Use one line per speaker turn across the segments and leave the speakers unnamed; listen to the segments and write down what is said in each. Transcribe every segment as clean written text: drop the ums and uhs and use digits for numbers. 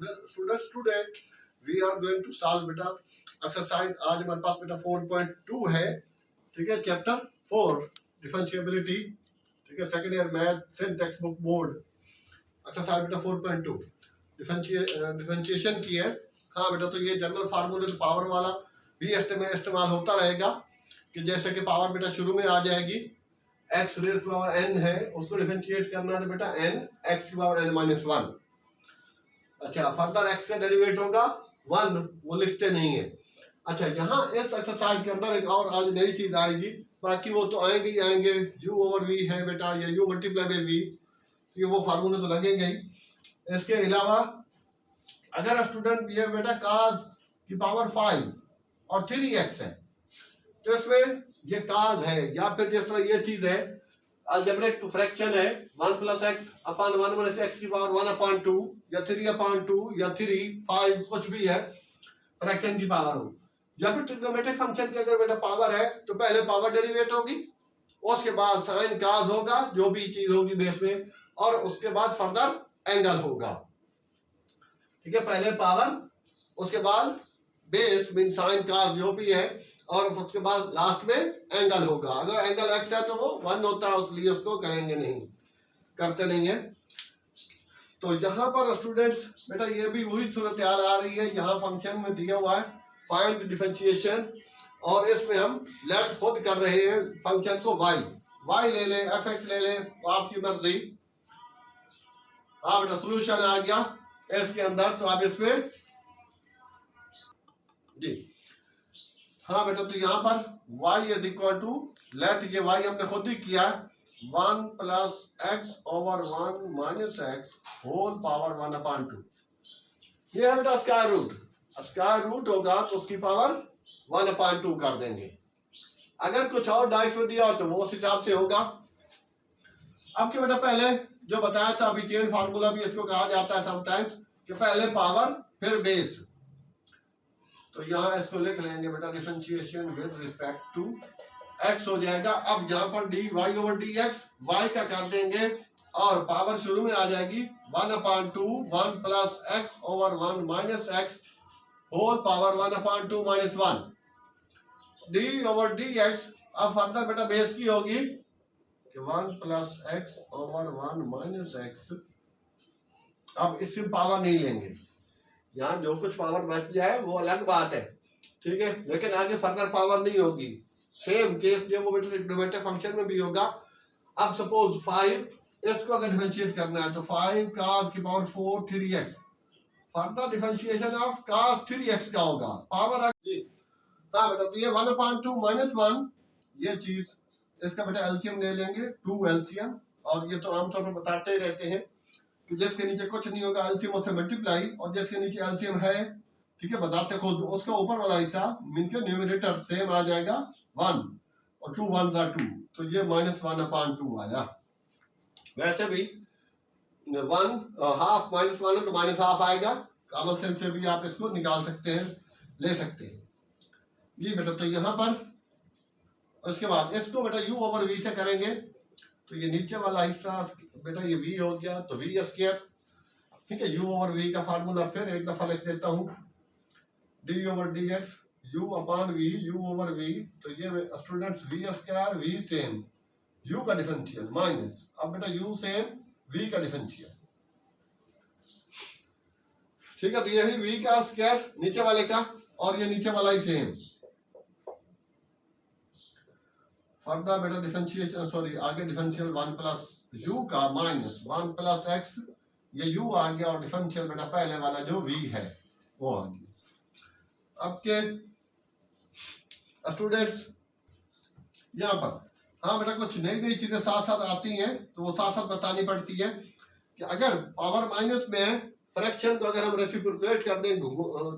students, today we are going to solve बेटा exercise. आज हमारे पास बेटा 4.2 है, ठीक है, चैप्टर 4 डिफरेंशिएबिलिटी, ठीक है, second year math same text book board. Exercise बेटा 4.2 डिफरेंशिएशन की है। हाँ बेटा, तो ये जनरल फार्मूले पावर वाला भी इस्तेमाल होता रहेगा कि जैसे कि पावर बेटा शुरू में आ जाएगी, x raise to power n है, उसको डिफरेंशिएट करना है तो बेटा n x की पावर n माइनस 1। अच्छा, फर्दर x का डेरिवेट होगा 1, वो लिखते नहीं है। अच्छा, यहाँ इस एक्सरसाइज के अंदर एक और आज नई चीज आएगी, बाकी वो तो आएंगे ही आएंगे। u ओवर v है बेटा, या u मल्टीप्लाई बाय v, ये वो फार्मूले तो लगेंगे ही। इसके अलावा अगर स्टूडेंट ये बेटा cos की पावर 5 और 3x है, तो इसमें ये cos है, या फिर जिस तरह ये चीज है अलजेब्रिक फ्रैक्शन है 1 plus x upon 1 minus x की पावर 1/2 या 3/2 या 3 5 कुछ भी है, फ्रैक्शन की पावर हो, या फिर ट्रिग्नोमेट्रिक फंक्शन की अगर बेटा पावर है तो पहले पावर डेरिवेट होगी, उसके बाद साइन cos होगा, जो भी चीज होगी बेस में, और उसके बाद फर्दर एंगल होगा। ठीक है, पहले पावर, उसके बाद बेस मीन साइन cos जो भी है, और उसके बाद लास्ट में एंगल होगा। अगर एंगल x है तो वो 1 होता है, इसलिए उसको करेंगे नहीं, करते नहीं है। तो यहाँ पर स्टूडेंट्स बेटा ये भी वही सूरत हाल आ रही है। यहाँ फंक्शन में दिया हुआ है फाइंड डिफरेंशिएशन, और इसमें हम लेट खुद कर रहे हैं फंक्शन को y ले ले, fx ले ले, आपकी मर्जी। हाँ बेटा, सोल्यूशन आ गया इसके अंदर, तो आप इसमें जी। हाँ बेटा, तो यहाँ पर y is equal to let, ये y हमने खुद ही किया 1 plus x over 1 minus x whole power 1/2। ये है बेटा स्क्वायर रूट। स्क्वायर रूट होगा तो उसकी पावर 1/2 कर देंगे। अगर कुछ और डाइस में दिया हो तो वो उस हिसाब से होगा। अब के बेटा पहले जो बताया था, अभी चेन फार्मूला भी इसको कहा जाता है समटाइम्स, कि पहले पावर फिर बेस। तो यहाँ इसको लिख लेंगे बेटा differentiation with respect to x हो जाएगा। अब यहाँ पर dy ओवर dx y का कर देंगे, और पावर शुरू में आ जाएगी 1/2 1 plus x over 1 minus x whole power 1/2 minus 1 d over dx। अब फर्दर बेटा बेस की होगी 1 plus x over 1 minus x. अब इससे पावर नहीं लेंगे, यहाँ जो कुछ पावर बच जाए वो अलग बात है, ठीक है, लेकिन आगे फर्दर पावर नहीं होगी। सेम केस जो वो डिफरेंशिएटिव फंक्शन में भी होगा। अब सपोज 5, इसको अगर डिफरेंशिएट करना है तो 5 cos की power 4 3x, further differentiation of cos 3x का होगा, पावर आ गई। हाँ बेटा, तो ये 1/2 माइनस 1, ये चीज इसका बेटा एलसीएम ले लेंगे, 2 एलसीएम, और ये तो आमतौर पर बताते ही रहते हैं कि जिसके नीचे कुछ नहीं होगा एलसीएम उससे मल्टीप्लाई, और जिसके नीचे एलसीएम है, ठीक है, बताते खुद, उसका ऊपर वाला हिस्सा मीन के न्यूमरेटर सेम आ जाएगा 1, और 2 1 2, तो ये -1/2 आया। वैसे भी 1 हाफ माइनस 1 है तो -1/2 आएगा। कॉमन सेंस से भी आप इसको निकाल सकते हैं, ले सकते हैं जी बेटा। तो यहाँ पर उसके बाद इसको बेटा u ओवर v से करेंगे, तो ये नीचे वाला हिस्सा बेटा ये v हो गया, तो v स्क्वायर, ठीक है, u ओवर v का फार्मूला फिर एक दफा लिख देता हूँ, d over dx u upon v, u over v, तो ये students v square v same, u का डिफरेंशियल माइनस, अब बेटा u सेम v का डिफरेंशियल, ठीक है, तो यही v का स्क्वायर नीचे वाले का, और ये नीचे वाला ही सेम। फर्दर बेटा डिफरेंशिएशन, सॉरी आगे डिफरेंशियल 1 प्लस u का माइनस 1 प्लस x, ये u आ गया, और डिफरेंशियल बेटा पहले वाला जो v है वो आ गया। अब के स्टूडेंट्स यहाँ पर हाँ बेटा कुछ नई नई चीजें साथ साथ आती हैं, तो वो साथ साथ बतानी पड़ती है कि अगर पावर माइनस में फ्रैक्शन को अगर हम रेसिप्रोकेट कर दें,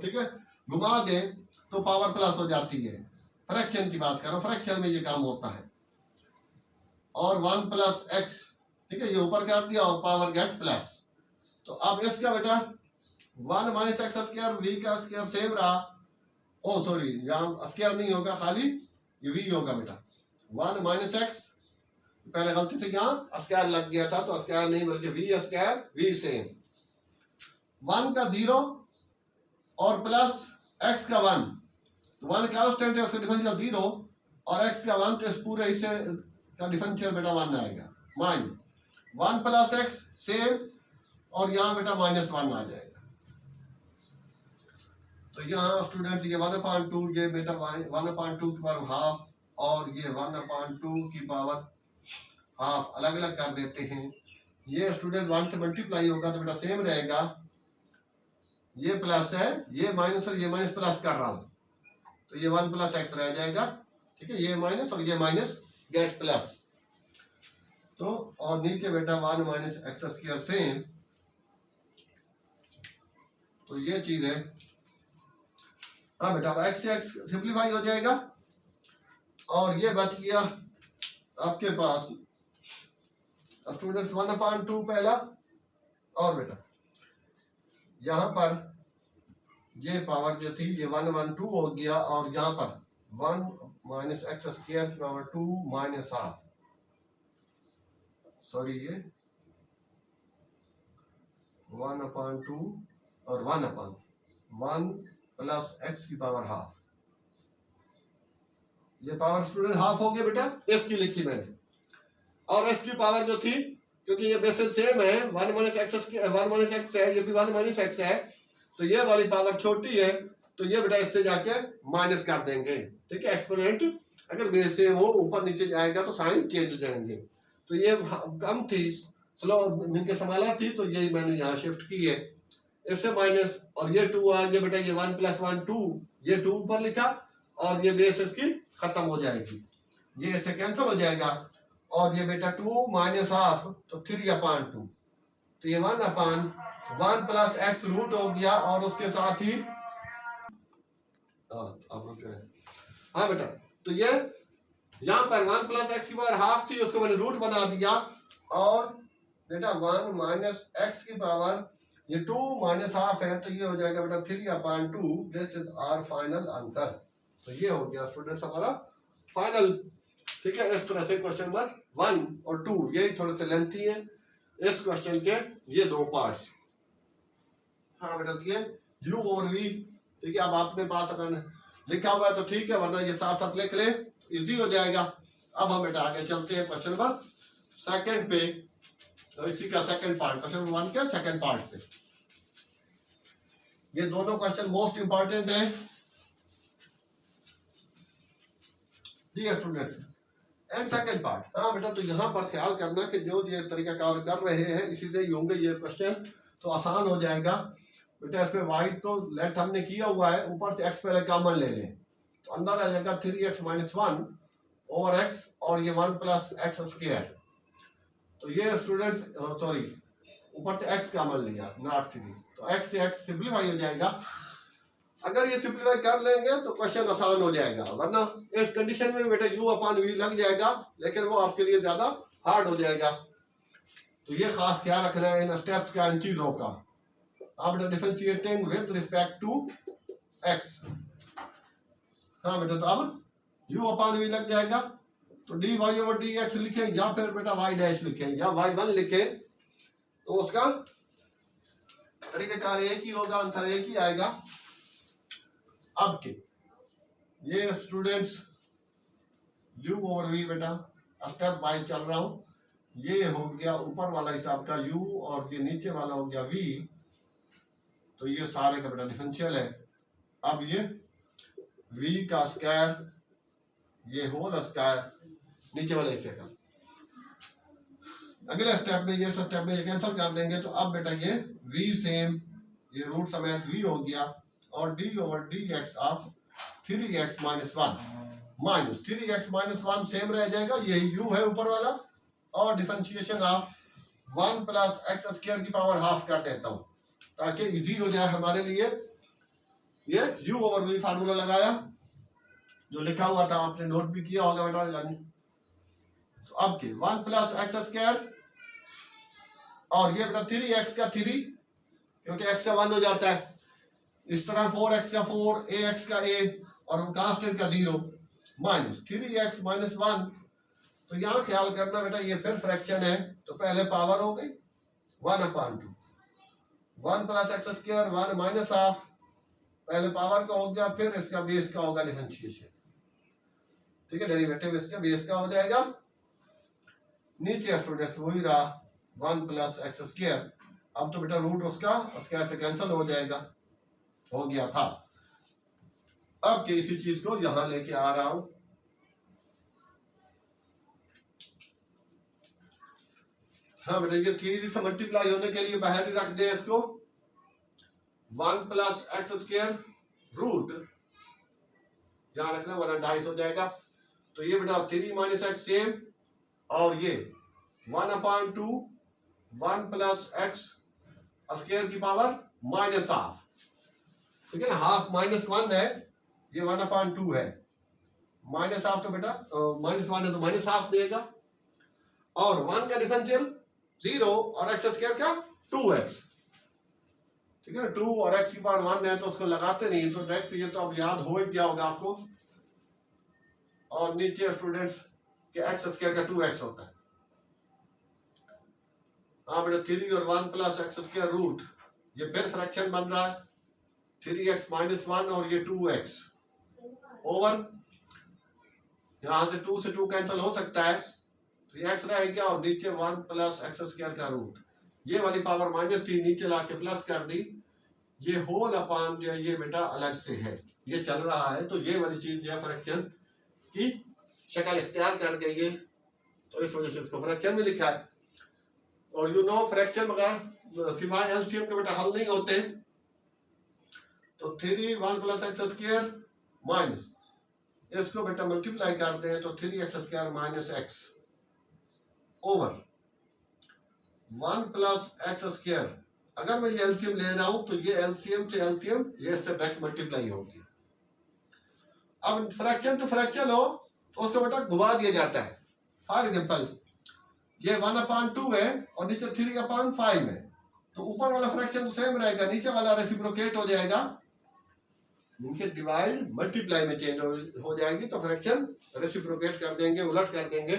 ठीक है, घुमा दें, तो पावर प्लस हो जाती है। फ्रैक्शन की बात करो, फ्रैक्शन में ये काम होता है। और 1 प्लस एक्स, ठीक है, ये ऊपर कर दिया और पावर गेट प्लस, तो अब इसका बेटा 1 माइनस एक्स स्क्वायर, v का स्क्वायर सेम रहा, ओ सॉरी यहाँ स्क्वायर नहीं होगा, खाली ये v होगा बेटा। 1 माइनस एक्स, पहले गलती से यहाँ स्क्वायर लग गया था, तो स्क्वायर नहीं बल्कि v स्क्वायर v सेम, 1 का 0 और प्लस x का 1, तो 1 कांस्टेंट है, उसका डिफरेंशियल 0 और x का 1, तो इस पूरे हिस्से का डिफरेंशियल बेटा 1 आएगा। माइनस 1 प्लस x सेम, और यहाँ बेटा -1 आ जाएगा। तो यहाँ स्टूडेंट्स ये 1/2, ये बेटा 1/2 की पावर हाफ और ये 1/2 की पावर हाफ अलग अलग कर देते हैं। ये स्टूडेंट 1 से मल्टीप्लाई होगा तो बेटा सेम रहेगा, ये प्लस है, ये माइनस और ये माइनस प्लस कर रहा हूँ, तो ये 1 प्लस एक्स रह जाएगा। ठीक है, ये माइनस और ये माइनस गेट प्लस, तो और नीचे बेटा 1 माइनस एक्स स्क्वायर सेम, तो ये चीज है। हाँ बेटा, एक्स से एक्स सिंप्लीफाई हो जाएगा और ये बच गया आपके पास स्टूडेंट्स 1/2 पहला, और बेटा यहाँ पर ये पावर जो थी ये 1/2 हो गया, और यहाँ पर 1 माइनस एक्स स्क्वायर की पावर 2 माइनस हाफ, सॉरी ये 1/2 और 1/1 प्लस एक्स की पावर हाफ, ये पावर स्टूडेंट हाफ हो गया बेटा, इसकी लिखी मैंने। और इसकी पावर जो थी, क्योंकि ये बेसिस सेम है, 1 माइनस एक्स है, ये भी 1 माइनस एक्स है, तो ये वाली पावर छोटी है, तो ये बेटा इससे जाके माइनस कर देंगे। ठीक है, एक्सपोनेंट अगर बेस सेम हो ऊपर नीचे जाएगा तो साइन चेंज हो जाएंगे। तो ये कम थी, स्लो इनके समाला थी, तो यही मैंने यहाँ शिफ्ट की है, इससे माइनस, और ये 2 आ गया बेटा, ये 1 + 1 2, ये 2 ऊपर लिखा, और ये बेस इसकी खत्म हो जाएगी, ये इससे कैंसिल हो जाएगा, और ये बेटा 2 माइनस हाफ, तो 3/2, तो ये 1/1 प्लस एक्स रूट हो गया, और उसके साथ ही हाँ बेटा, तो ये यहाँ पर 1 प्लस एक्स की पावर हाफ थी, उसको मैंने रूट बना दिया, और बेटा 1 माइनस एक्स की पावर ये 2 माइनस हाफ है, तो ये हो जाएगा बेटा 3/2, this is our final answer. तो ये हो गया स्टूडेंट्स हमारा फाइनल। ठीक है, इस तरह से क्वेश्चन नंबर 1 और 2 यही थोड़े से लेंथी है, इस क्वेश्चन के ये 2 पार्ट्स। हाँ बेटा, ये u और v, ठीक है, अब आपने पास अगर लिखा हुआ है तो ठीक है, वरना ये साथ साथ लिख ले, इजी हो जाएगा। अब हम बेटा आगे चलते हैं क्वेश्चन नंबर 2 पे, तो इसी का सेकंड पार्ट, क्वेश्चन नंबर 1 के सेकंड पार्ट पे। ये दोनों क्वेश्चन मोस्ट इंपॉर्टेंट है ठीक है स्टूडेंट्स। एंड सेकंड पार्ट, हाँ बेटा, तो यहाँ पर ख्याल करना कि जो ये तरीका कार कर रहे हैं इसी से ही होंगे ये क्वेश्चन, तो आसान हो जाएगा बेटा। इसमें वाई तो लेट हमने किया हुआ है, ऊपर से एक्स पहले कॉमन ले लें, तो अंदर आ जाएगा 3x - 1 ओवर x, और ये 1 प्लस एक्स स्क्वायर, तो ये स्टूडेंट्स सॉरी ऊपर से x कॉमन लिया, नॉट 3, तो x से x सिंप्लीफाई हो जाएगा। अगर ये सिंप्लीफाई कर लेंगे तो क्वेश्चन आसान हो जाएगा, वरना इस कंडीशन में बेटा u/v लग जाएगा, लेकिन वो आपके लिए ज्यादा हार्ड हो जाएगा। तो ये खास ख्याल रखना है इन स्टेप्स का, इन चीजों का। आप बेटा differentiating with respect to x, हाँ बेटा, तो अब u/v लग जाएगा, तो dy/dx लिखें, या फिर बेटा y' लिखें, या y1 लिखें, तो उसका तरीकेकार एक ही होगा, आंसर एक ही आएगा। अब के ये स्टूडेंट्स u/v बेटा स्टेप बाय चल रहा हूं, ये हो गया ऊपर वाला हिसाब का u, और ये नीचे वाला हो गया v, तो ये सारे का बेटा डिफरेंशियल है। अब ये v का स्क्वायर, ये होल स्क्वायर नीचे वाले हिस्से का, अगले स्टेप में ये स्टेप में ये कैंसिल कर देंगे, तो अब बेटा ये v सेम, ये रूट समेत v हो गया, और d/dx of 3x - 1 minus 3x - 1 same रह जाएगा, यही u है ऊपर वाला, और differentiation of 1 plus x square की पावर हाफ कर देता हूं ताकि इजी हो जाए हमारे लिए। ये u/v फार्मूला लगाया, जो लिखा हुआ था आपने नोट भी किया होगा बेटा। तो अब के 1 प्लस एक्स स्क्वायर, और ये बेटा 3x का 3, क्योंकि x का 1 हो जाता है, इस तरह 4x का 4, ax का a, और कांस्टेंट का 0, माइनस 3x - 1, तो यहाँ ख्याल करना बेटा ये फिर फ्रैक्शन है, तो पहले पावर हो गई 1/2, 1 plus x square 1 minus half, पहले पावर का हो गया, फिर इसका बेस का होगा डिफरेंशिएशन, ठीक है, डेरिवेटिव इसका बेस का हो जाएगा। नीचे स्टूडेंट्स वही रहा 1 प्लस एक्स स्क्वायर, अब तो बेटा रूट उसका स्क्वायर से कैंसिल हो जाएगा, हो गया था। अब के इसी चीज को यहां लेके आ रहा हूं, हाँ बेटा ये 3 से मल्टीप्लाई होने के लिए बाहर ही रख दे इसको, 1 प्लस एक्स स्क्वायर रूट यहां रखना वरना 2.5 हो जाएगा, तो ये बेटा 3 माइनस एक्स सेम, और ये 1/2 1 प्लस एक्स स्क्वायर की पावर माइनस हाफ, ठीक है ना, हाफ माइनस 1 है, ये 1/2 है, माइनस हाफ तो बेटा माइनस 1 है तो माइनस हाफ देगा, और 1 का डिफरेंशियल 0 और एक्स स्क्वायर का 2x, ठीक है ना, 2 और x की पावर 1 है तो उसको लगाते नहीं, तो डायरेक्ट ये तो अब याद हो ही गया होगा आपको। और नीचे स्टूडेंट्स के एक्स स्क्वायर का 2x होता है, हाँ बेटा 3 और 1 प्लस एक्स स्क्वायर रूट, ये फिर फ्रैक्शन बन रहा है 3x माइनस 1 और ये 2x ओवर, यहां से 2 से 2 कैंसिल हो सकता है, तो ये x रह गया, और नीचे 1 प्लस एक्स स्क्वायर का रूट, ये वाली पावर माइनस थी नीचे लाके प्लस कर दी, ये होल अपान जो है ये बेटा अलग से है, ये चल रहा है, तो ये वाली चीज जो है फ्रैक्शन की शक्ल इख्तियार कर गई है, तो इस वजह से इसको फ्रैक्शन में लिखा है। और यू नो फ्रैक्शन वगैरह सिवाय एलसीएम के बेटा हल नहीं होते, तो 3 1 प्लस एक्स स्क्वायर माइनस इसको बेटा मल्टीप्लाई करते हैं तो 3x square minus x over 1 plus x square, अगर मैं ये एलसीएम ले रहा हूं तो ये एलसीएम से एलसीएम ये इससे डायरेक्ट मल्टीप्लाई होगी। अब फ्रैक्शन टू फ्रैक्शन हो तो उसको बेटा घुमा दिया जाता है, फॉर एग्जांपल ये 1/2 है और नीचे 3/5 है, तो ऊपर वाला फ्रैक्शन तो सेम रहेगा, नीचे वाला रेसिप्रोकेट हो जाएगा, नीचे डिवाइड मल्टीप्लाई में चेंज हो जाएगी, तो फ्रैक्शन रेसिप्रोकेट कर देंगे, उलट कर देंगे।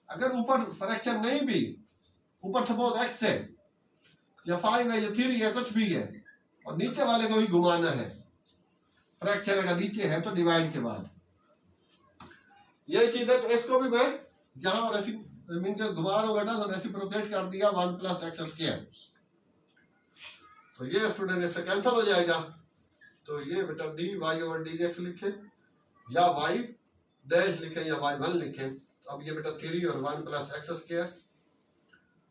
अगर ऊपर फ्रैक्शन नहीं भी, ऊपर सपोज x है या 5 है या 3 है कुछ भी है, और नीचे वाले को ही घुमाना है, फ्रैक्शन अगर नीचे है तो डिवाइड के बाद यही चीज है, तो इसको भी मैं यहाँ घुमा रहा हूँ बेटा, तो रेसिप्रोकेट कर दिया 1 प्लस एक्स स्क्वायर, तो ये स्टूडेंट इससे कैंसिल हो जाएगा, तो ये बेटा dy ओवर dx लिखे या y डैश लिखे या y1 लिखे, अब ये बेटा 3 और 1 plus x square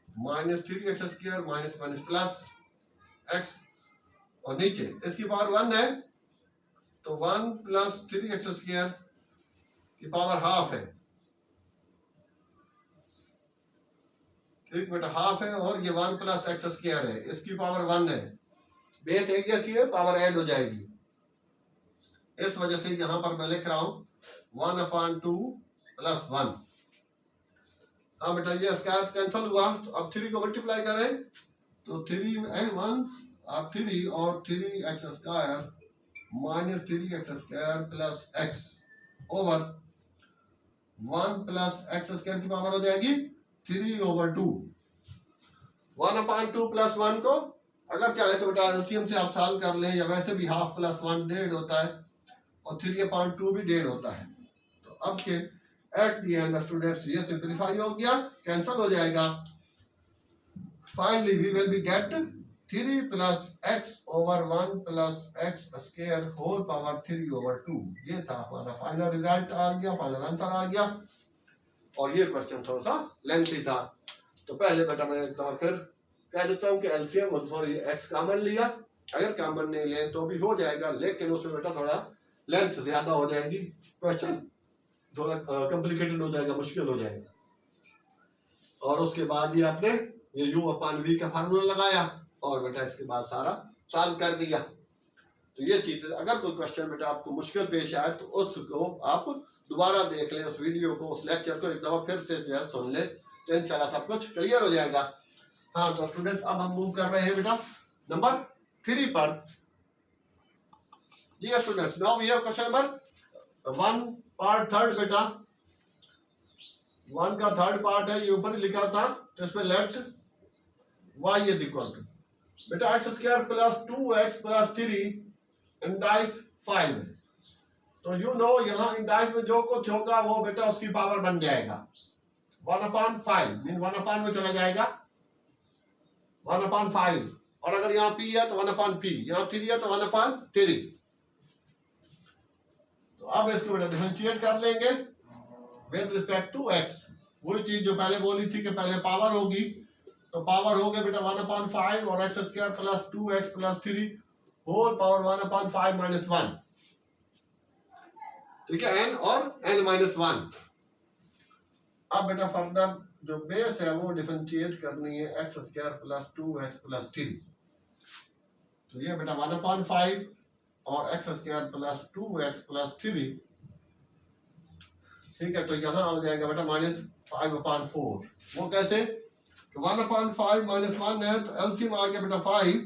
minus 3x square minus minus plus x, और नीचे इसकी पावर 1 है तो 1 प्लस 3x स्क्वायर की पावर हाफ है, ठीक बेटा हाफ है, और ये 1 प्लस एक्स स्क्वायर है, इसकी पावर 1 है, बेस एक जैसी है, पावर ऐड हो जाएगी, इस वजह से यहां पर मैं लिख रहा हूं 1/2 प्लस 1। हाँ बेटा ये स्क्वायर कैंसिल हुआ, तो अब 3 को मल्टीप्लाई करें तो 3 1 अब 3 और 3x square minus 3x square plus x over 1 plus x square की पावर हो जाएगी 3/2। 1/2 प्लस 1 को अगर चाहे तो बेटा एलसीएम से आप सॉल्व कर लें, या वैसे भी हाफ प्लस 1 1.5 होता है और 3/2 भी 1.5 होता है, तो अब के एट दी एंड स्टूडेंट्स ये सिंपलीफाई हो गया, कैंसिल हो जाएगा, finally we will be get 3 plus x over 1 plus x square whole power 3/2। ये था हमारा फाइनल रिजल्ट आ गया, फाइनल आंसर आ गया, और ये क्वेश्चन थोड़ा सा लेंथी था, तो पहले बेटा मैं एक बार फिर कह देता हूँ कि एलसीएम सॉरी x कॉमन लिया, अगर कॉमन नहीं ले तो भी हो जाएगा, लेकिन उसमें बेटा थोड़ा लेंथ ज्यादा हो जाएगी, क्वेश्चन थोड़ा कॉम्प्लिकेटेड हो जाएगा, मुश्किल हो जाएगा, और उसके बाद ही आपने ये u/v का फार्मूला लगाया और बेटा इसके बाद सारा सॉल्व कर दिया। तो ये चीज, अगर कोई क्वेश्चन बेटा आपको मुश्किल पेश आए तो उसको आप दोबारा देख लें, उस वीडियो को, उस लेक्चर को एक दफा फिर से जो है सुन ले, तो इंशाल्लाह सब कुछ क्लियर हो जाएगा। हाँ तो स्टूडेंट्स अब हम मूव कर रहे हैं बेटा नंबर 3 पर। जी students, now we have question number 1 part third बेटा, 1 का थर्ड पार्ट है, ये ऊपर ही लिखा था, तो इसमें let y is equal to, बेटा x square plus 2x plus 3 indices 5। तो यू नो यहाँ इंडाइस में जो कुछ होगा वो बेटा उसकी पावर बन जाएगा 1/5 मीन 1/, में चला जाएगा 1/5। और अगर यहाँ p है तो 1/p, यहाँ 3 है तो 1/3। तो अब इसको बेटा डिफरेंशिएट कर लेंगे विद रिस्पेक्ट टू x। वही चीज जो पहले बोली थी कि पहले पावर होगी, तो पावर हो गया बेटा 1/5 और x square plus 2x plus 3 whole power 1/5 minus 1। ठीक है, n और n माइनस 1। अब बेटा फर्दर जो बेस है वो डिफरेंशिएट करनी है x square plus 2x plus 3। तो ये बेटा 1/5 और x square plus 2x plus 3। ठीक है, तो यहाँ आ जाएगा बेटा -5/4। वो कैसे? 1/5 माइनस 1 है तो एलसीएम आ गया बेटा 5।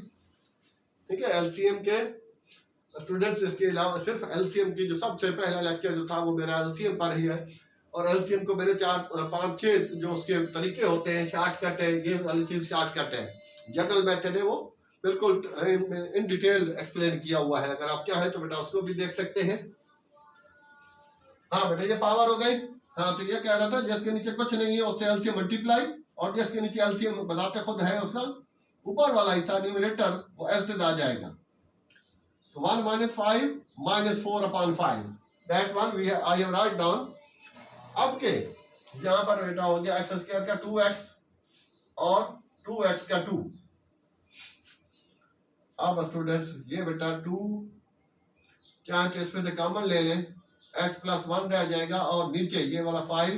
ठीक है, एलसीएम के स्टूडेंट्स इसके अलावा सिर्फ एलसीएम की जो सबसे पहला लेक्चर जो था वो मेरा एलसीएम पर ही है। और एलसीएम को मेरे 4-5-6 जो उसके तरीके होते हैं, शॉर्टकट है, ये वाली चीज शॉर्टकट है। जनरल मेथड है वो बिल्कुल इन डिटेल एक्सप्लेन किया हुआ है। अगर आप चाहे तो बेटा उसको भी देख सकते हैं। हाँ बेटा ये पावर हो गई। हाँ, तो ये कह रहा था जिसके नीचे कुछ नहीं है उससे एलसीएम मल्टीप्लाई, और जिसके नीचे एलसीएम बनाते खुद है उसका ऊपर वाला हिस्सा न्यूमरेटर वो एस्टेड आ जाएगा। तो 1 - 5 - 4/5 that one we I have write down. अब के यहाँ पर बेटा हो गया एक्स स्क्वायर का 2x और 2x का 2। अब स्टूडेंट्स ये बेटा 2 चाहे तो इसमें से कॉमन ले लें, x प्लस 1 रह जाएगा और नीचे ये वाला 5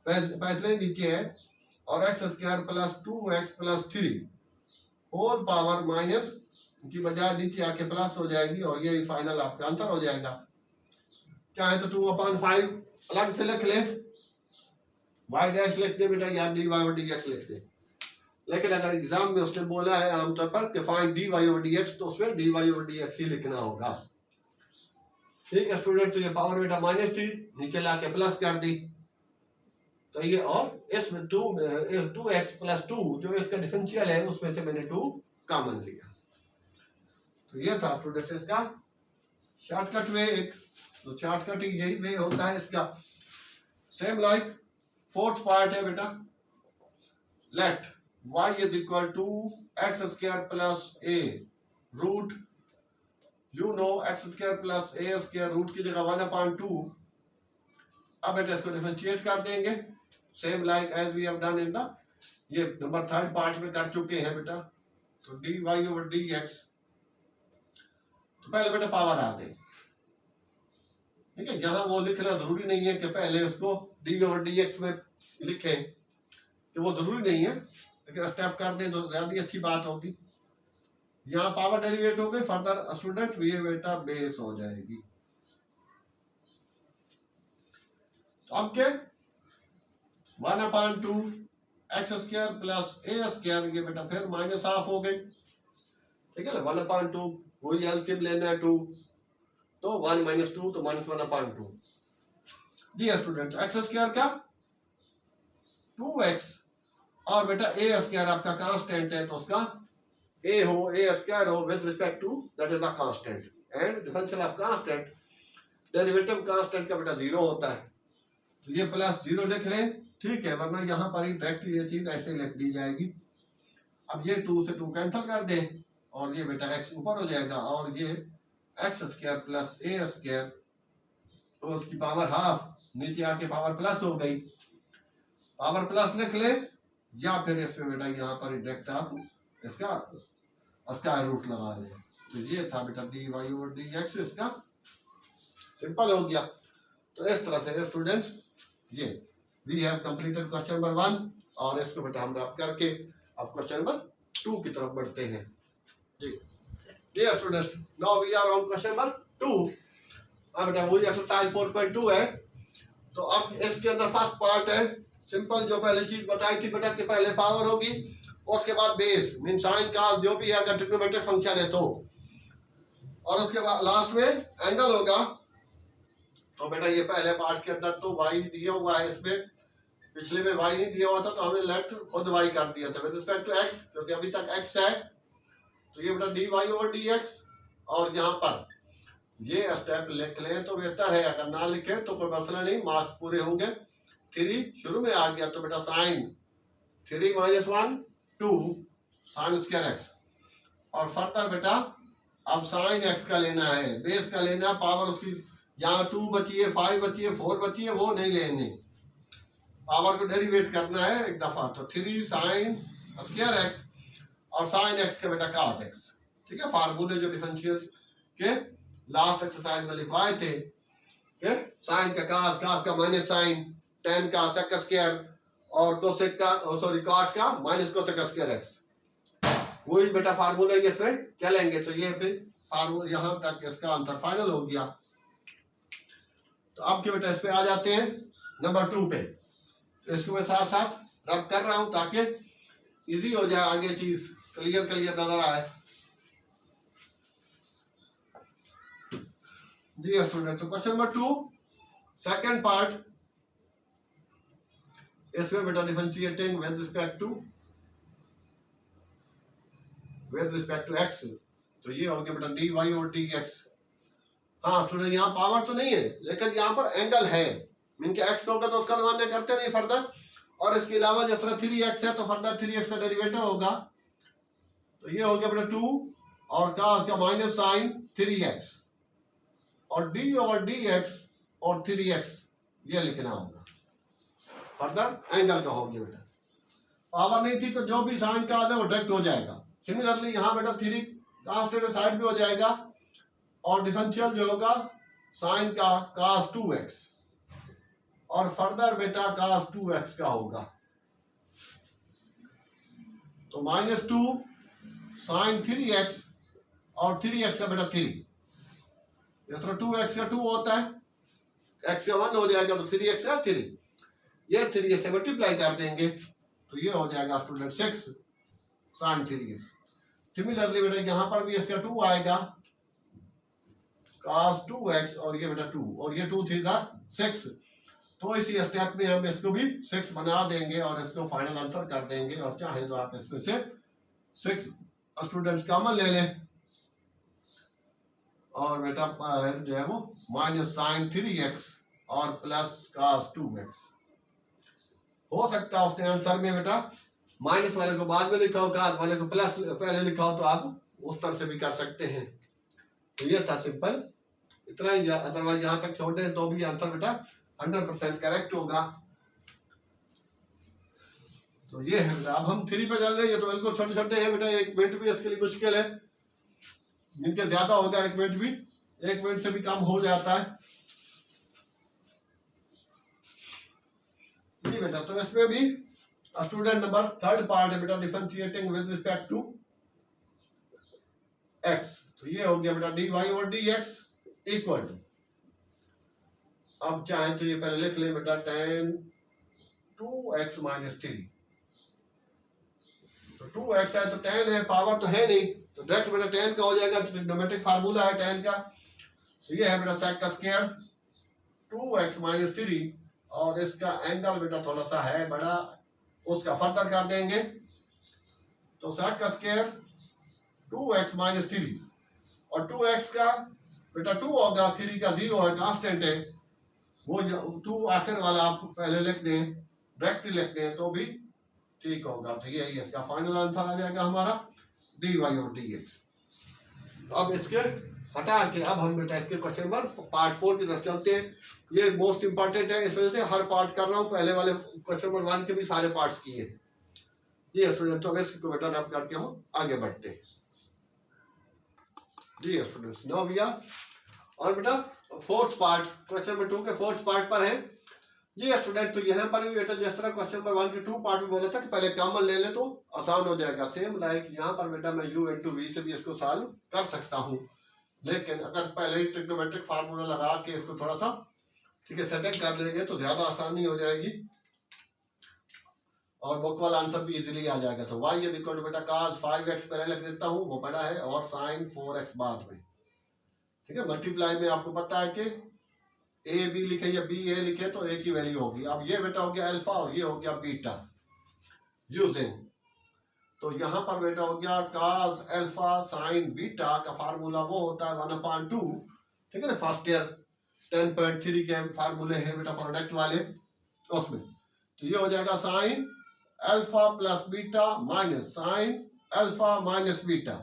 पहले नीचे है, और x square plus 2x plus 3 whole power minus की बजाय नीचे आके प्लस हो जाएगी और ये फाइनल आपका आंसर हो जाएगा। चाहे तो 2/5 अलग से लिख ले, y डैश लिख दे बेटा या dy और dx लिख दे। लेकिन अगर एग्जाम में उसने बोला है आमतौर पर कि फाइंड dy और dx, तो उसमें dy और dx ही लिखना होगा। ठीक है स्टूडेंट, तो ये पावर बेटा माइनस थी, नीचे लाके प्लस कर दी। तो ये और इसमें 2x प्लस 2 जो इसका डिफरेंशियल है उसमें से मैंने 2 कॉमन लिया। तो ये था स्टूडेंट्स इसका शॉर्टकट वे एक। तो शॉर्टकट यही वे होता है इसका। सेम लाइक फोर्थ पार्ट है बेटा, let y is equal to x square plus a root, you know x square plus a square root की जगह 1/2। अब बेटा इसको डिफरेंशिएट कर देंगे same like as we have done in the ये नंबर 3rd पार्ट में कर चुके हैं बेटा। तो dy ओवर dx, तो पहले बेटा पावर आ गई। ठीक है, यहाँ वो लिखना जरूरी नहीं है कि पहले उसको डी ओवर dx में लिखें, कि वो जरूरी नहीं है, लेकिन स्टेप कर दें तो ज्यादा अच्छी बात होगी। यहाँ पावर डेरिवेट हो गई, फर्दर स्टूडेंट ये बेटा बेस हो जाएगी। तो अब क्या 1/2 x square plus a square, ये बेटा फिर माइनस हाफ हो गई। ठीक है ना, 1/2 वही एलसीएम लेना है 2, तो 1 - 2 तो -1/2। जी स्टूडेंट, एक्स स्क्वायर का 2x और बेटा a स्क्वायर आपका कांस्टेंट है, तो उसका a हो a स्क्वायर हो with respect to that is the constant, and differential of constant derivative constant का बेटा 0 होता है। तो ये प्लस 0 लिख लें, ठीक है, वरना यहाँ पर ही डायरेक्ट ये चीज ऐसे लिख दी जाएगी। अब ये 2 से 2 कैंसिल कर दें और ये बेटा x ऊपर हो जाएगा, और ये x square plus a square, तो उसकी पावर हाफ, नीचे आके पावर प्लस हो गई। पावर प्लस लिख ले, या फिर इसमें बेटा यहाँ पर डायरेक्ट आप इसका स्क्वायर रूट लगा लें। तो ये था बेटा dy ओवर dx, इसका सिंपल हो गया। तो इस तरह से स्टूडेंट्स ये we have completed question number 1, और इसको बेटा हम रैप करके अब क्वेश्चन नंबर 2 की तरफ बढ़ते हैं। जी dear students, now we are on question number 2। अब बेटा वही एक्सरसाइज 4.2 है। तो अब इसके अंदर फर्स्ट पार्ट है सिंपल, जो पहले चीज बताई थी बेटा कि पहले पावर होगी, उसके बाद बेस मीन साइन का जो भी है अगर ट्रिग्नोमेट्रिक फंक्शन है तो, और उसके बाद लास्ट में एंगल होगा। तो बेटा ये पहले पार्ट के अंदर तो y दिया हुआ है, इसमें पिछले में y नहीं दिया हुआ था, तो हमने लेफ्ट खुद y कर दिया था विद रिस्पेक्ट टू x, क्योंकि अभी तक x है। तो ये बेटा dy ओवर dx, और यहाँ पर ये स्टेप लिख लें तो बेहतर है, अगर ना लिखे तो कोई मसला नहीं, मार्क्स पूरे होंगे। 3 शुरू में आ गया तो बेटा sine 3 minus 1 2 sine square x, और फर्दर बेटा अब साइन एक्स का लेना है, बेस का लेना, पावर उसकी यहाँ 2 बची है, 5 बची है, 4 बची है, वो नहीं लेनी, पावर को डेरिवेट करना है एक दफा। तो 3 साइन स्क्वायर एक्स और साइन एक्स का बेटा cos एक्स, ठीक है। फार्मूले जो डिफरेंशियल के लास्ट एक्सरसाइज में लिखवाए थे, साइन का cos, cos का माइनस साइन, tan का sec स्क्वायर और कोसेक का सॉरी cot का माइनस कोसेक स्क्वायर एक्स, वही बेटा फार्मूला इसमें चलेंगे। तो ये फिर फार्मूला यहाँ तक इसका आंसर फाइनल हो गया। तो अब के बेटा इस पे आ जाते हैं नंबर 2 पे। तो इसको मैं साथ साथ रब कर रहा हूं ताकि इजी हो जाए, आगे चीज क्लियर नजर आए। जी स्टूडेंट, तो क्वेश्चन नंबर 2 सेकंड पार्ट, इसमें बेटा differentiating with respect to x, तो ये हो गया बेटा dy और dx। हाँ स्टूडेंट, यहाँ पावर तो नहीं है लेकिन यहाँ पर एंगल है, मीन के x होगा तो उसका अनुमान करते नहीं फर्दर, और इसके अलावा जिस तरह 3x है तो फर्दर 3x का डेरिवेटिव होगा, तो ये हो गया बेटा 2 और cos का माइनस साइन 3x और d ओवर dx और 3x ये लिखना होगा, फर्दर एंगल का हो गया बेटा। पावर नहीं थी तो जो भी साइन का आधा वो डायरेक्ट हो जाएगा। सिमिलरली यहाँ बेटा 3 कांस्टेंट साइड भी हो जाएगा, और डिफरेंशियल जो होगा साइन का cos 2x और फर्दर बेटा cos 2x का होगा, तो माइनस 2 साइन 3x और 3x का बेटा 3, इस तरह 2x का 2 होता है, x का 1 हो जाएगा तो 3x का 3, ये 3 से मल्टीप्लाई कर देंगे तो ये हो जाएगा स्टूडेंट 6 साइन 3x। सिमिलरली बेटा यहाँ पर भी इसका 2 आएगा cos 2x और ये बेटा 2 और ये 2 थी 6, तो इसी स्टेप में हम इसको भी 6 बना देंगे और इसको फाइनल आंसर कर देंगे, और चाहे तो आप इसमें से 6 स्टूडेंट्स कॉमन ले लें और बेटा जो है वो माइनस साइन 3x और प्लस cos 2x। हो सकता है उसने आंसर में बेटा माइनस वाले को बाद में लिखा हो, cos वाले को प्लस पहले लिखा हो, तो आप उस तरह से भी कर सकते हैं। तो ये था सिंपल, इतना ही, अदरवाइज यहाँ तक छोड़े तो भी आंसर बेटा 100% करेक्ट होगा। तो ये है बेटा, अब हम 3 पे चल रहे हैं, ये तो बिल्कुल छोटे छोटे हैं बेटा, 1 मिनट भी इसके लिए मुश्किल है, जिनके ज्यादा होगा 1 मिनट भी, 1 मिनट से भी कम हो जाता है। जी बेटा, तो इसमें भी स्टूडेंट नंबर 3rd पार्ट है बेटा differentiating with respect to x, तो ये हो गया बेटा dy और dx इक्वल टू, अब चाहे तो ये पहले लिख ले बेटा tan 2x माइनस 3, तो 2x है तो tan है, पावर तो है नहीं, तो डायरेक्ट बेटा tan का हो जाएगा, ट्रिग्नोमेट्रिक फार्मूला है tan का, तो ये है बेटा sec का स्क्वायर 2x माइनस 3, और इसका एंगल बेटा थोड़ा सा है बड़ा, उसका फर्दर कर देंगे, तो sec का स्क्वायर 2x माइनस 3 और 2x का बेटा 2 होगा, 3 का 0 है, कांस्टेंट है, वो 2 आखिर वाला आप पहले लिख दें, डायरेक्ट लिख दें तो भी ठीक होगा। तो यही इसका फाइनल आंसर आ जाएगा हमारा dy और dx। अब इसके हटा के अब हम बेटा इसके क्वेश्चन नंबर पार्ट 4 की तरफ चलते हैं। ये मोस्ट इंपॉर्टेंट है, इस वजह से हर पार्ट कर रहा हूँ, पहले वाले क्वेश्चन नंबर 1 के भी सारे पार्ट्स किए हैं। ये स्टूडेंट, तो इसको बेटा रब करके हम आगे बढ़ते हैं। जी स्टूडेंट्स, नाउ वी आर और बेटा 4th पार्ट, क्वेश्चन नंबर 2 के 4th पार्ट पर है। जी स्टूडेंट, तो यहाँ पर भी बेटा जिस तरह क्वेश्चन नंबर 1 के 2 पार्ट में बोला था कि पहले कॉमन ले ले तो आसान हो जाएगा, सेम लाइक यहाँ पर बेटा मैं u into v से भी इसको सॉल्व कर सकता हूँ, लेकिन अगर पहले ही ट्रिग्नोमेट्रिक फार्मूला लगा के इसको थोड़ा सा ठीक है सेटिंग कर लेंगे तो ज्यादा आसानी हो जाएगी और बुक वाला आंसर भी इजीली आ जाएगा। तो y इज इक्वल टू बेटा cos 5x पहले लिख देता हूँ, वो पड़ा है, और sin 4x बाद में, ठीक है। मल्टीप्लाई में आपको पता है कि a b लिखे या b a लिखे तो a की वैल्यू होगी। अब ये बेटा हो गया अल्फा और ये हो गया बीटा यूजिंग तो यहाँ पर बेटा हो गया cos अल्फा sin बीटा का फार्मूला वो होता है 1/2, ठीक है ना, फर्स्ट ईयर 10.3 के फार्मूले हैं बेटा प्रोडक्ट वाले उसमें। तो ये हो जाएगा sin alpha plus beta minus sin alpha minus beta.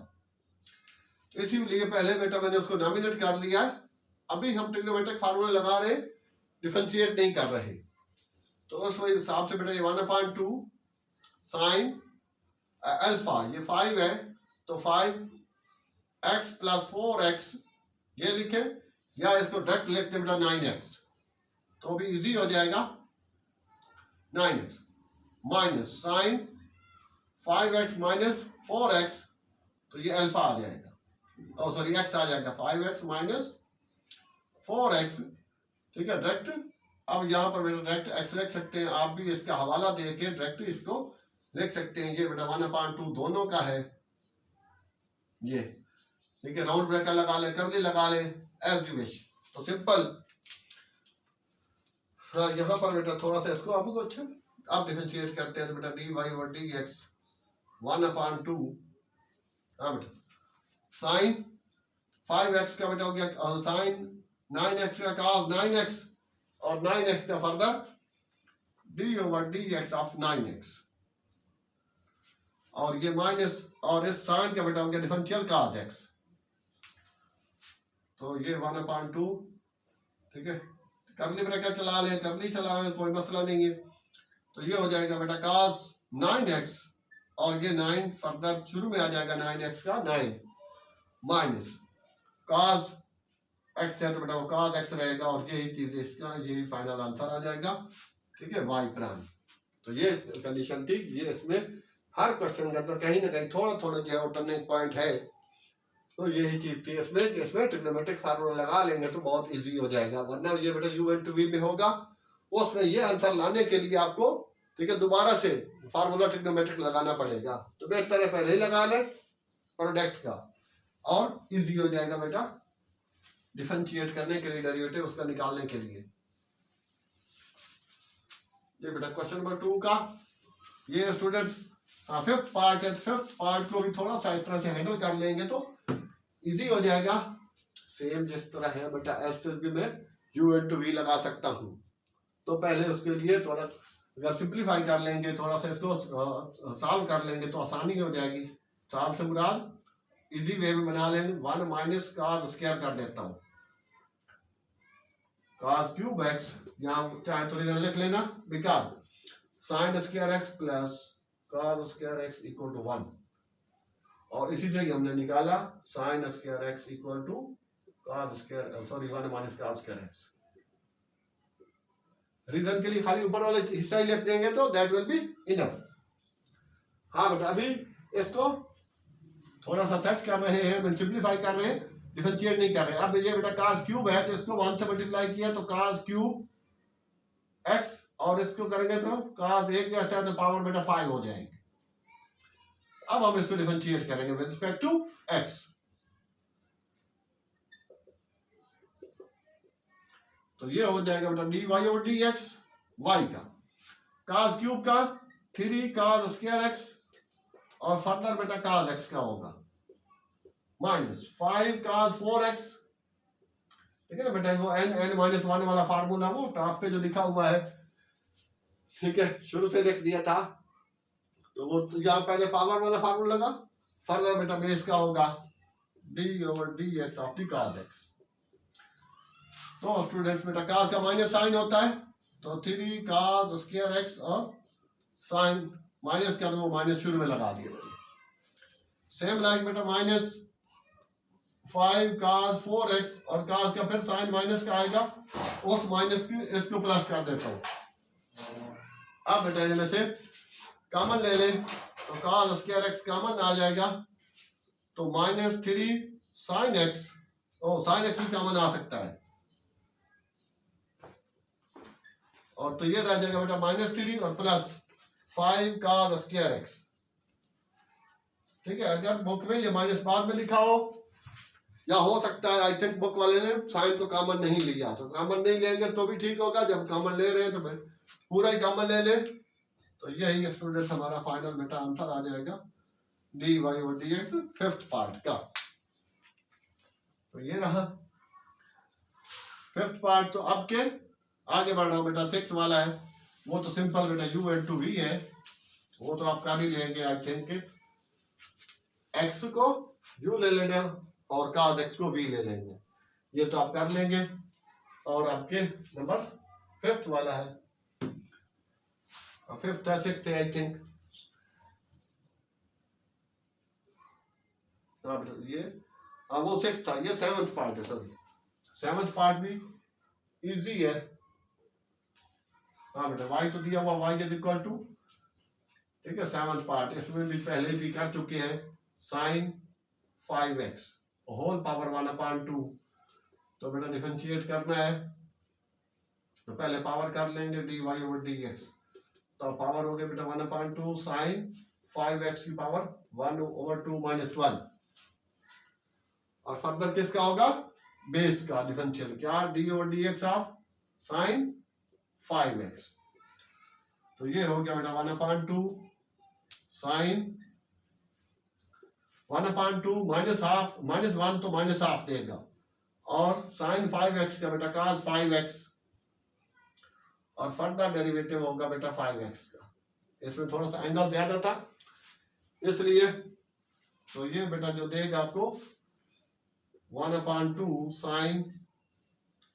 तो इसीलिए पहले बेटा मैंने उसको नॉमिनेट कर लिया है, अभी हम ट्रिग्नोमेट्रिक फार्मूला लगा रहे, डिफरेंशिएट नहीं कर रहे। तो उस हिसाब से बेटा ये 1/2 sin अल्फा, ये 5 है तो 5x प्लस 4x ये लिखे, या इसको डायरेक्ट लिखते बेटा 9x, तो भी इजी हो जाएगा 9x minus sign 5x minus 4x, तो ये अल्फा आ जाएगा, ओ सॉरी x आ जाएगा 5x माइनस 4x, ठीक है डायरेक्ट। अब यहाँ पर बेटा डायरेक्ट x लिख सकते हैं, आप भी इसका हवाला देके डायरेक्ट इसको लिख सकते हैं। ये बेटा 1/2 दोनों का है ये, ठीक है, राउंड ब्रेकर लगा ले, कर्ली लगा ले, एज यू विश। तो सिंपल यहाँ पर बेटा थोड़ा सा इसको आपको अच्छा आप डिफरेंशिएट करते हैं तो बेटा dy ओवर dx 1/2, हाँ बेटा साइन 5x का बेटा हो गया साइन 9x का cos 9x और 9x का further d over dx of 9x, और ये माइनस और इस साइन का बेटा हो गया डिफरेंशियल cos x, तो ये 1/2, ठीक है, कर्ली ब्रैकेट चला ले, कर्ली चला ले, कोई मसला नहीं है। तो ये हो जाएगा बेटा cos 9x और ये 9 फर्दर शुरू में आ जाएगा 9x का 9 माइनस cos x है तो बेटा वो cos x रहेगा, और यही चीज इसका यही फाइनल आंसर आ जाएगा, ठीक है, y प्राइम। तो ये कंडीशन थी, ये इसमें हर क्वेश्चन के अंदर कहीं ना कहीं थोड़ा थोड़ा जो है टर्निंग पॉइंट है, तो यही चीज थी इसमें कि इसमें ट्रिग्नोमेट्रिक फार्मूला लगा लेंगे तो बहुत इजी हो जाएगा, वरना ये बेटा u/v में होगा, उसमें ये आंसर लाने के लिए आपको, ठीक है, दोबारा से फार्मूला ट्रिग्नोमेट्रिक लगाना पड़ेगा। तो बेहतर है पहले ही लगा ले प्रोडक्ट का, और इजी हो जाएगा बेटा डिफरेंशिएट करने के लिए, डेरिवेटिव उसका निकालने के लिए। ये बेटा क्वेश्चन नंबर 2 का ये स्टूडेंट्स फिफ्थ पार्ट है, फिफ्थ पार्ट को भी थोड़ा सा इस तरह से हैंडल कर लेंगे तो इजी हो जाएगा। सेम जिस तरह है बेटा एस में u/v लगा सकता हूँ, तो पहले उसके लिए थोड़ा अगर सिंप्लीफाई कर लेंगे, थोड़ा सा इसको सॉल्व कर लेंगे तो आसानी हो जाएगी। सॉल्व से मुराद इजी वे में बना लेंगे, 1 माइनस cos स्क्वायर कर देता हूँ, cos क्यूब x, यहाँ चाहे तो इधर लिख लेना, because sin square x plus cos square x equal to 1, और इसी से हमने निकाला sin square x equal to cos square, sorry 1 minus cos square x। Reason के लिए खाली ऊपर वाले हिस्सा ही लिख देंगे तो दैट विल बी इनफ। हाँ बेटा अभी इसको थोड़ा सा सेट कर रहे हैं, सिंप्लीफाई कर रहे हैं, डिफरेंशिएट नहीं कर रहे हैं। अब ये बेटा cos क्यूब है तो इसको 1 से मल्टीप्लाई किया तो cos क्यूब x, और इसको करेंगे तो cos 1 जैसा तो पावर बेटा 5 हो जाएंगे। अब हम इसको डिफरेंशिएट करेंगे विद रिस्पेक्ट टू x, तो ये हो जाएगा बेटा dy ओवर dx y का, cos क्यूब का 3 cos स्क्वायर x और फर्दर बेटा cos x का होगा माइनस 5 cos 4x, ठीक है ना बेटा, वो n माइनस 1 वाला फार्मूला वो टॉप पे जो लिखा हुआ है, ठीक है, शुरू से लिख दिया था, तो वो तो यहाँ पहले पावर वाला फार्मूला लगा, फर्दर बेटा बेस का होगा d over dx of the cos x। तो स्टूडेंट्स बेटा cos का माइनस साइन होता है तो 3 cos स्क्वायर x और साइन माइनस का, वो माइनस शुरू में लगा दिया मैंने। सेम लाइक बेटा माइनस 5 cos 4x और cos का फिर साइन माइनस का आएगा, उस माइनस की इसको प्लस कर देता हूँ। अब बेटा इनमें से कॉमन ले लें तो cos स्क्वायर x कॉमन आ जाएगा, तो माइनस 3 sin x, ओ sin x भी कॉमन आ सकता है, और तो ये रह जाएगा बेटा माइनस 3 और प्लस 5 cos स्क्वायर x, ठीक है। अगर बुक में ये माइनस बाद में लिखा हो, या हो सकता है आई थिंक बुक वाले ने साइन को कॉमन नहीं लिया, तो कॉमन नहीं लेंगे तो भी ठीक होगा, जब कॉमन ले रहे हैं तो पूरा ही कॉमन ले ले, तो यही स्टूडेंट हमारा फाइनल बेटा आंसर आ जाएगा d y over d x fifth part का। तो ये रहा फिफ्थ पार्ट। तो अब के आगे बढ़ रहा हूं बेटा, सिक्स वाला है वो तो सिंपल बेटा u इंटू वी है, वो तो आप कर ही लेंगे आई थिंक। x को u ले लेना और cos x को v ले लेंगे, ये तो आप कर लेंगे। और आपके नंबर फिफ्थ वाला है, फिफ्थ है सिक्स्थ है आई थिंक। ये वो सिक्स्थ था, ये सेवंथ पार्ट है। सॉरी सेवंथ पार्ट भी इजी है। हाँ बेटा y तो दिया हुआ y इज इक्वल टू, ठीक है, सेवंथ पार्ट इसमें भी पहले भी कर चुके हैं, साइन 5x होल पावर 1/2। तो बेटा डिफरेंशिएट करना है तो पहले पावर कर लेंगे dy ओवर dx। तो पावर हो गया बेटा 1/2 साइन 5x की पावर 1/2 माइनस 1। और फर्दर किसका होगा, बेस का डिफरेंशियल, क्या D over dx of sine 5x। तो ये हो गया बेटा 1/2 साइन 1/2 माइनस हाफ, माइनस 1 तो माइनस हाफ देगा, और साइन 5x का बेटा cos 5x, और फर्दर डेरिवेटिव होगा बेटा 5x का। इसमें थोड़ा सा एंगल ज्यादा था इसलिए, तो ये बेटा जो देगा आपको 1/2 साइन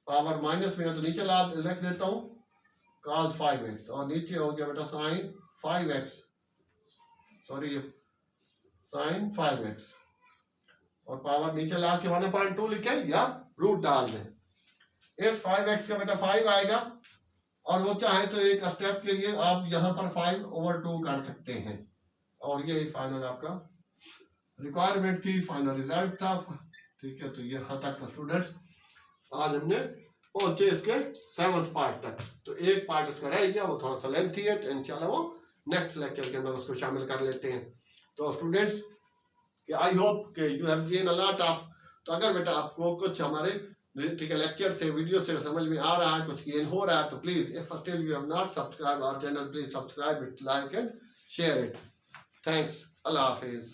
पावर माइनस में है तो नीचे लिख देता हूं cos 5x, और नीचे हो गया बेटा sign 5x, sorry sine 5x, और पावर नीचे ला के 1/2 लिखे या रूट डाल दें। इस 5x का बेटा 5 आएगा, और वो चाहे तो एक स्टेप के लिए आप यहाँ पर 5/2 कर सकते हैं। और ये फाइनल आपका रिक्वायरमेंट थी, फाइनल रिजल्ट था, ठीक है। तो ये यहाँ तक स्टूडेंट्स आज हमने पहुंचे इसके सेवंथ पार्ट तक। तो एक पार्ट इसका रह गया, वो थोड़ा सा लेंथी है, तो इंशाल्लाह वो नेक्स्ट लेक्चर के अंदर उसको शामिल कर लेते हैं। तो स्टूडेंट्स आई होप कि you have gain a lot of, तो अगर बेटा आपको कुछ हमारे ठीक है लेक्चर से वीडियो से समझ में आ रहा है, कुछ गेन हो रहा है, तो please if still you have not subscribe our channel, please subscribe it, like and share it. Thanks, अल्लाह हाफिज।